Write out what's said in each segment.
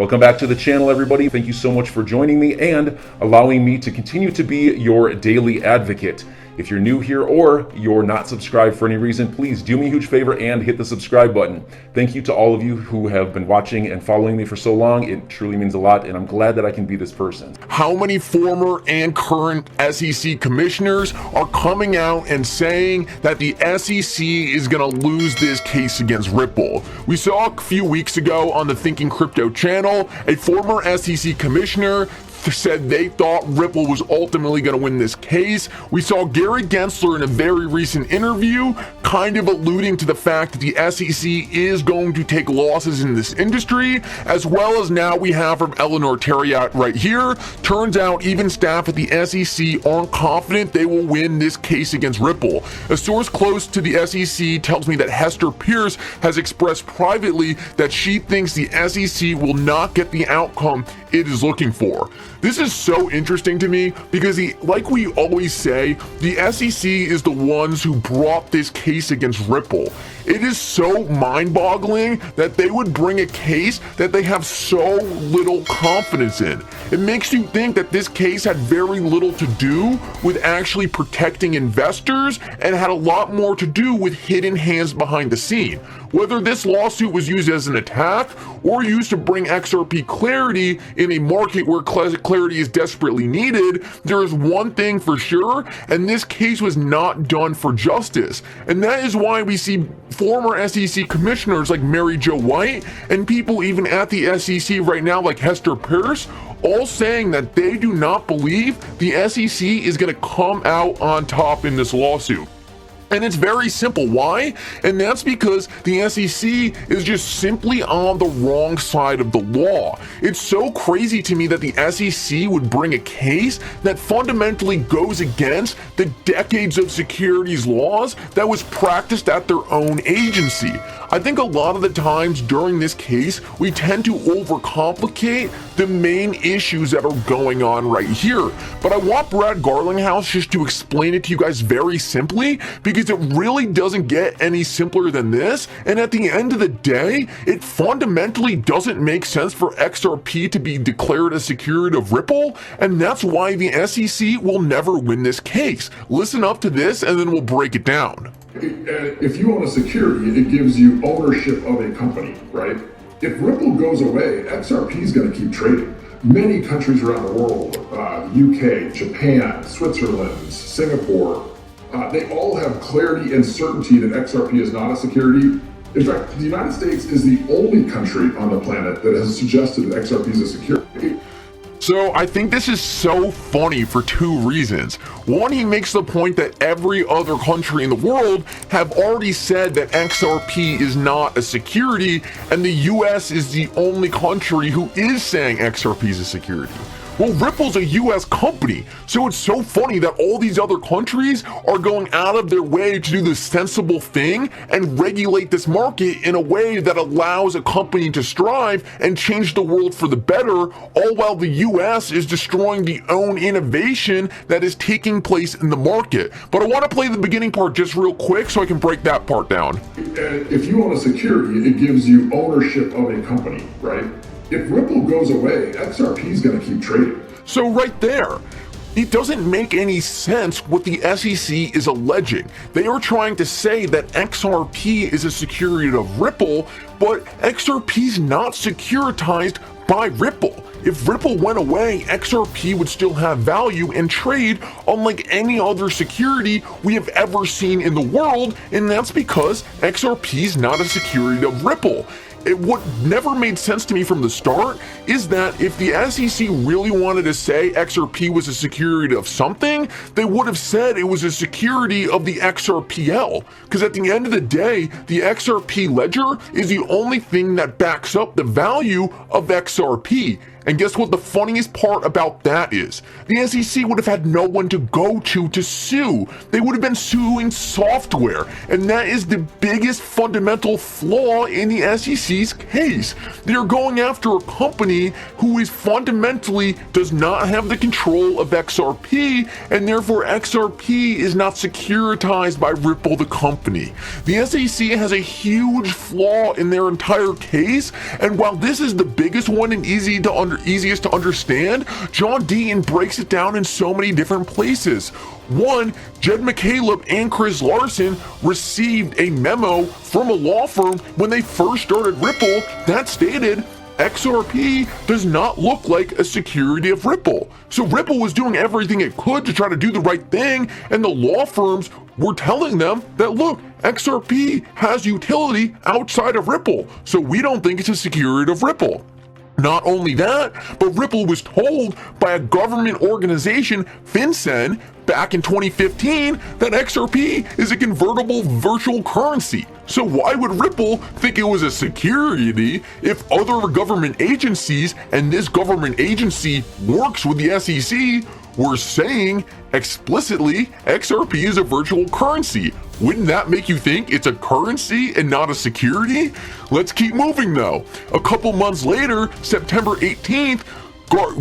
Welcome back to the channel, everybody. Thank you so much for joining me and allowing me to continue to be your daily advocate. If you're new here or you're not subscribed for any reason, please do me a huge favor and hit the subscribe button. Thank you to all of you who have been watching and following me for so long. It truly means a lot, and I'm glad that I can be this person. How many former and current SEC commissioners are coming out and saying that the SEC is going to lose this case against Ripple? We saw a few weeks ago on the Thinking Crypto channel, a former SEC commissioner said they thought Ripple was ultimately going to win this case. We saw Gary Gensler in a very recent interview kind of alluding to the fact that the SEC is going to take losses in this industry, as well as now we have from Eleanor Terriot right here. Turns out even staff at the SEC aren't confident they will win this case against Ripple. A source close to the SEC tells me that Hester Pierce has expressed privately that she thinks the SEC will not get the outcome it is looking for. This is so interesting to me because, like we always say, the SEC is the ones who brought this case against Ripple. It is so mind-boggling that they would bring a case that they have so little confidence in. It makes you think that this case had very little to do with actually protecting investors and had a lot more to do with hidden hands behind the scene. Whether this lawsuit was used as an attack or used to bring XRP clarity in a market where clarity is desperately needed, there is one thing for sure, and this case was not done for justice. And that is why we see former SEC commissioners like Mary Jo White and people even at the SEC right now like Hester Pierce all saying that they do not believe the SEC is going to come out on top in this lawsuit. And it's very simple. Why? And that's because the SEC is just simply on the wrong side of the law. It's so crazy to me that the SEC would bring a case that fundamentally goes against the decades of securities laws that was practiced at their own agency. I think a lot of the times during this case, we tend to overcomplicate the main issues that are going on right here. But I want Brad Garlinghouse just to explain it to you guys very simply, because it really doesn't get any simpler than this. And at the end of the day, it fundamentally doesn't make sense for XRP to be declared a security of Ripple. And that's why the SEC will never win this case. Listen up to this and then we'll break it down. If you own a security, it gives you ownership of a company, right? If Ripple goes away, XRP is going to keep trading. Many countries around the world, the UK, Japan, Switzerland, Singapore, they all have clarity and certainty that XRP is not a security. In fact, the United States is the only country on the planet that has suggested that XRP is a security. So I think this is so funny for two reasons. One, he makes the point that every other country in the world have already said that XRP is not a security, and the US is the only country who is saying XRP is a security. Well, Ripple's a US company, so it's so funny that all these other countries are going out of their way to do the sensible thing and regulate this market in a way that allows a company to strive and change the world for the better, all while the US is destroying the own innovation that is taking place in the market. But I want to play the beginning part just real quick so I can break that part down. If you own a security, it gives you ownership of a company, right? If Ripple goes away, XRP is going to keep trading. So right there, it doesn't make any sense what the SEC is alleging. They are trying to say that XRP is a security of Ripple, but XRP is not securitized by Ripple. If Ripple went away, XRP would still have value and trade unlike any other security we have ever seen in the world, and that's because XRP is not a security of Ripple. What never made sense to me from the start is that if the SEC really wanted to say XRP was a security of something, they would have said it was a security of the XRPL. Because at the end of the day, the XRP ledger is the only thing that backs up the value of XRP. And guess what the funniest part about that is? The SEC would have had no one to go to sue. They would have been suing software. And that is the biggest fundamental flaw in the SEC's case. They're going after a company who is fundamentally does not have the control of XRP, and therefore XRP is not securitized by Ripple, the company. The SEC has a huge flaw in their entire case, and while this is the biggest one and easiest to understand, John Deaton breaks it down in so many different places. One, Jed McCaleb and Chris Larson received a memo from a law firm when they first started Ripple that stated XRP does not look like a security of Ripple. So Ripple was doing everything it could to try to do the right thing, and the law firms were telling them that, look, XRP has utility outside of Ripple, so we don't think it's a security of Ripple. Not only that, but Ripple was told by a government organization, FinCEN, back in 2015 that XRP is a convertible virtual currency. So why would Ripple think it was a security if other government agencies, and this government agency works with the SEC, were saying explicitly XRP is a virtual currency? Wouldn't that make you think it's a currency and not a security? Let's keep moving though. A couple months later, September 18th,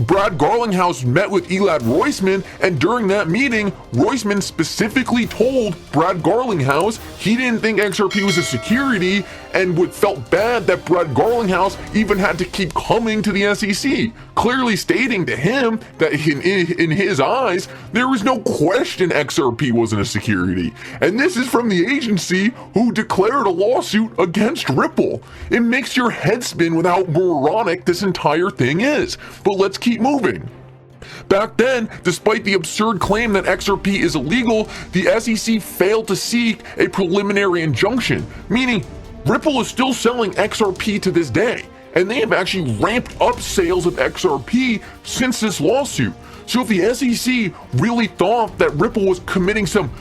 Brad Garlinghouse met with Elad Roisman, and during that meeting, Roisman specifically told Brad Garlinghouse he didn't think XRP was a security and felt bad that Brad Garlinghouse even had to keep coming to the SEC, clearly stating to him that in his eyes, there was no question XRP wasn't a security. And this is from the agency who declared a lawsuit against Ripple. It makes your head spin with how moronic this entire thing is. But let's keep moving. Back then, despite the absurd claim that XRP is illegal, the SEC failed to seek a preliminary injunction, meaning Ripple is still selling XRP to this day, and they have actually ramped up sales of XRP since this lawsuit. So if the SEC really thought that Ripple was committing some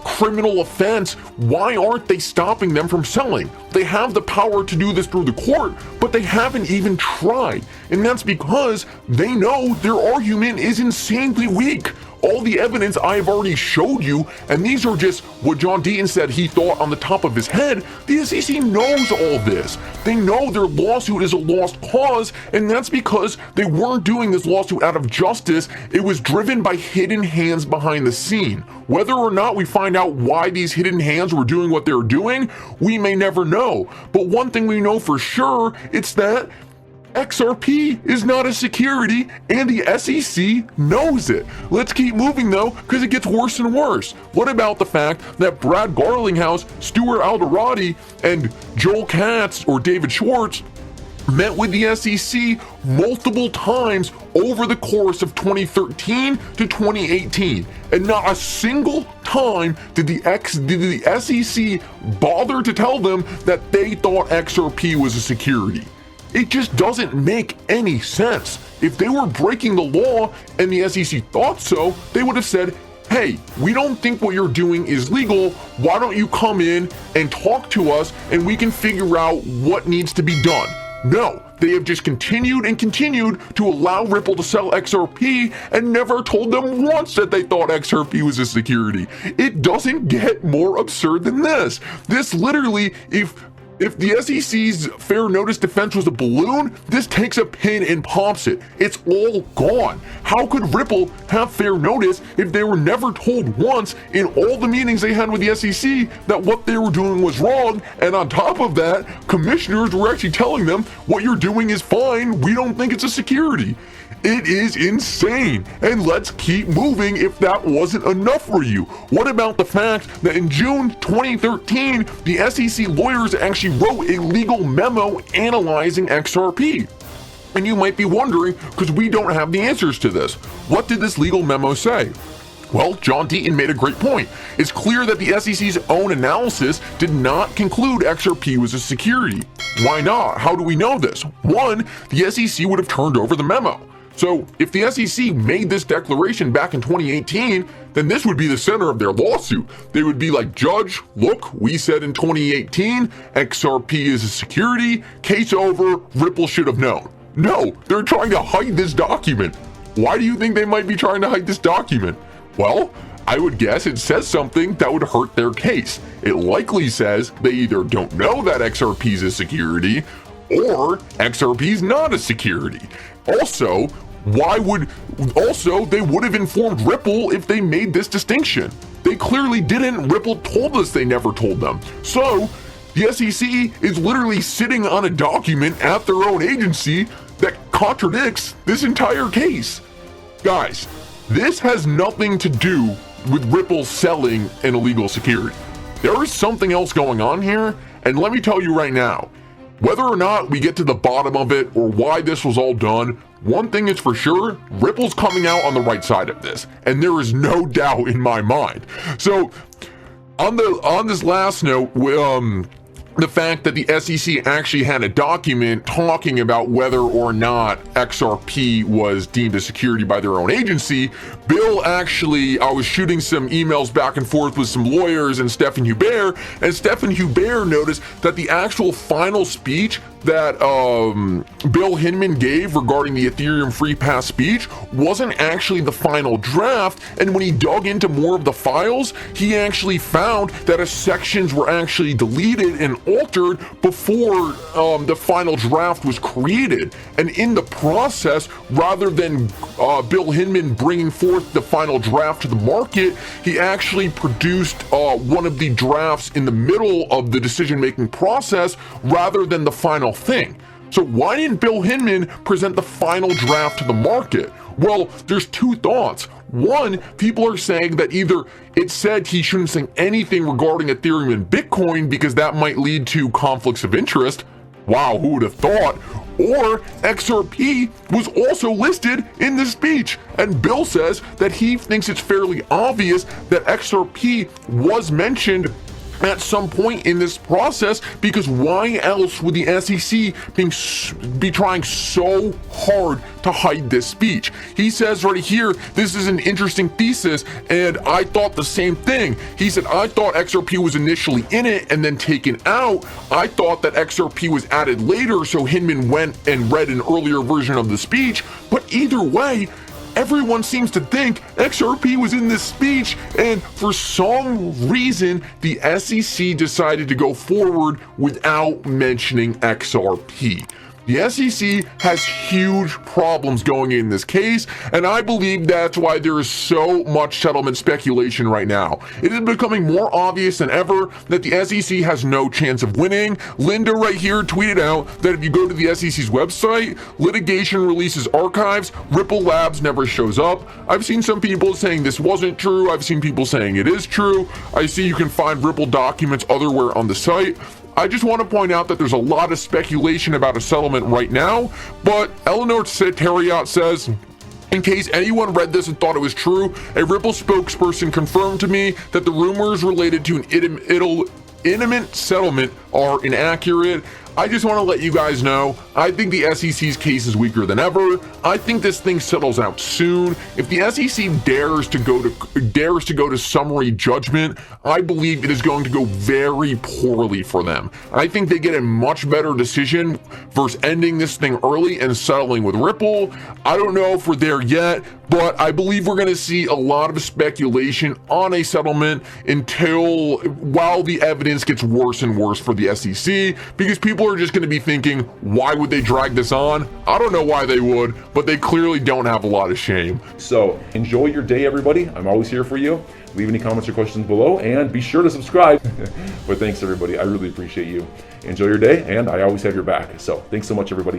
criminal offense, why aren't they stopping them from selling? They have the power to do this through the court, but they haven't even tried. And that's because they know their argument is insanely weak. All the evidence I have already showed you, and these are just what John Deaton said he thought on the top of his head. The SEC knows all this. They know their lawsuit is a lost cause, and that's because they weren't doing this lawsuit out of justice. It was driven by hidden hands behind the scene. Whether or not we find out why these hidden hands were doing what they were doing, we may never know. But one thing we know for sure, it's that XRP is not a security, and the SEC knows it. Let's keep moving though, because it gets worse and worse. What about the fact that Brad Garlinghouse, Stuart Alderati, and Joel Katz or David Schwartz met with the SEC multiple times over the course of 2013 to 2018, and not a single time did the SEC bother to tell them that they thought XRP was a security. It just doesn't make any sense. If they were breaking the law and the SEC thought so, they would have said, hey, we don't think what you're doing is legal. Why don't you come in and talk to us and we can figure out what needs to be done? No, they have just continued and continued to allow Ripple to sell XRP and never told them once that they thought XRP was a security. It doesn't get more absurd than this. This literally, if the SEC's fair notice defense was a balloon, this takes a pin and pops it. It's all gone. How could Ripple have fair notice if they were never told once in all the meetings they had with the SEC that what they were doing was wrong? And on top of that, commissioners were actually telling them what you're doing is fine. We don't think it's a security. It is insane. And let's keep moving if that wasn't enough for you. What about the fact that in June 2013, the SEC lawyers actually wrote a legal memo analyzing XRP? And you might be wondering, because we don't have the answers to this. What did this legal memo say? Well, John Deaton made a great point. It's clear that the SEC's own analysis did not conclude XRP was a security. Why not? How do we know this? One, the SEC would have turned over the memo. So if the SEC made this declaration back in 2018, then this would be the center of their lawsuit. They would be like, Judge, look, we said in 2018, XRP is a security, case over, Ripple should have known. No, they're trying to hide this document. Why do you think they might be trying to hide this document? Well, I would guess it says something that would hurt their case. It likely says they either don't know that XRP is a security or XRP is not a security. Also, they would have informed Ripple if they made this distinction. They clearly didn't. Ripple told us they never told them. So the SEC is literally sitting on a document at their own agency that contradicts this entire case. Guys, this has nothing to do with Ripple selling an illegal security. There is something else going on here, and let me tell you right now, whether or not we get to the bottom of it or why this was all done, one thing is for sure, Ripple's coming out on the right side of this, and there is no doubt in my mind. So, on this last note, the fact that the SEC actually had a document talking about whether or not XRP was deemed a security by their own agency, I was shooting some emails back and forth with some lawyers and Stephen Hubert, and Stephen Hubert noticed that the actual final speech that Bill Hinman gave regarding the Ethereum Free Pass speech wasn't actually the final draft, and when he dug into more of the files, he actually found that sections were actually deleted and altered before the final draft was created. And in the process, rather than Bill Hinman bringing forth the final draft to the market, he actually produced one of the drafts in the middle of the decision-making process rather than the final thing. So why didn't Bill Hinman present the final draft to the market? Well, there's two thoughts. One, people are saying that either it said he shouldn't say anything regarding Ethereum and Bitcoin because that might lead to conflicts of interest. Wow, who would have thought? Or XRP was also listed in this speech. And Bill says that he thinks it's fairly obvious that XRP was mentioned at some point in this process, because why else would the SEC be trying so hard to hide this speech? He says right here, this is an interesting thesis, and I thought the same thing. He said, I thought XRP was initially in it and then taken out. I thought that XRP was added later, so Hinman went and read an earlier version of the speech. But either way, everyone seems to think XRP was in this speech, and for some reason, the SEC decided to go forward without mentioning XRP. The SEC has huge problems going in this case, and I believe that's why there is so much settlement speculation right now. It is becoming more obvious than ever that the SEC has no chance of winning. Linda right here tweeted out that if you go to the SEC's website, litigation releases archives, Ripple Labs never shows up. I've seen some people saying this wasn't true. I've seen people saying it is true. I see you can find Ripple documents otherwhere on the site. I just want to point out that there's a lot of speculation about a settlement right now, but Eleanor Satteriot says, in case anyone read this and thought it was true, a Ripple spokesperson confirmed to me that the rumors related to an imminent settlement are inaccurate. I just want to let you guys know, I think the SEC's case is weaker than ever. I think this thing settles out soon. If the SEC dares to go to summary judgment, I believe it is going to go very poorly for them. I think they get a much better decision versus ending this thing early and settling with Ripple. I don't know if we're there yet, but I believe we're going to see a lot of speculation on a settlement while the evidence gets worse and worse for the SEC, because people are just going to be thinking, why would they drag this on? I don't know why they would, but they clearly don't have a lot of shame. So enjoy your day, everybody. I'm always here for you. Leave any comments or questions below, and be sure to subscribe. But thanks, everybody. I really appreciate you. Enjoy your day, and I always have your back. So thanks so much, everybody.